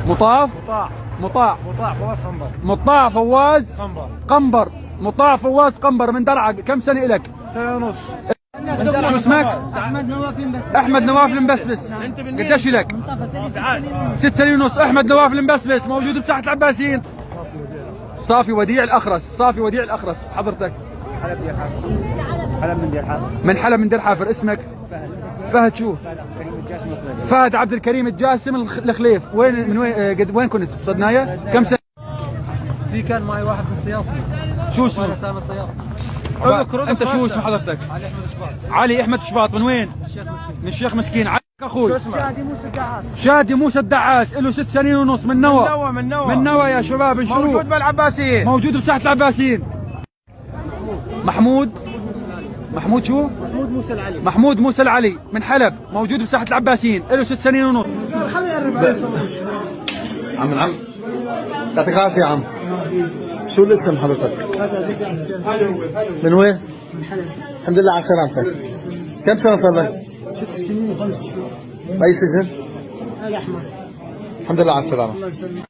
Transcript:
مطاف مطاع فواز قنبر. مطاع فواز قنبر. مطاع فواز قنبر من درعا. كم سنة إلك؟ 1.5 سنة. شو اسمك؟ احمد نواف المبسبس. احمد نواف المبسبس. قديش لك؟ 6 سنين ونص. احمد نواف المبسبس موجود بساحة العباسيين. صافي وديع الأخرس. صافي وديع الأخرس. حضرتك؟ حلب دير حافر. حلب من دير حافر. من حلب من دير حافر. اسمك؟ فهد شو؟ فهد عبد الكريم الجاسم الخليف. وين من وين كنت؟ بصدنايا؟ كم سنة؟ في كان معي واحد من صياصني. شو اسمه؟ انا سامر صياصني. انت شو اسم حضرتك؟ علي احمد شباط. علي احمد شباط. من وين؟ الشيخ مسكين. من الشيخ مسكين. علي اخوي شادي موسى الدعاس. شادي موسى الدعاس. له 6 سنين ونص. من نوى. من نوى يا شباب. انشروه. موجود بالعباسيين. موجود بساحة العباسيين. محمود شو؟ محمود موسى العلي. محمود موسى العلي من حلب. موجود بساحة العباسيين. له 6 سنين ونص. خليه يقرب عليه. عم يعطيك العافية يا عم. شو الاسم حضرتك؟ من وين؟ من حلب. الحمد لله على سلامتك. كم سنة صار لك؟ 6 سنين و5 شهور. بأي سجن؟ الأحمر. الحمد لله على السلامة. الله يسلمك.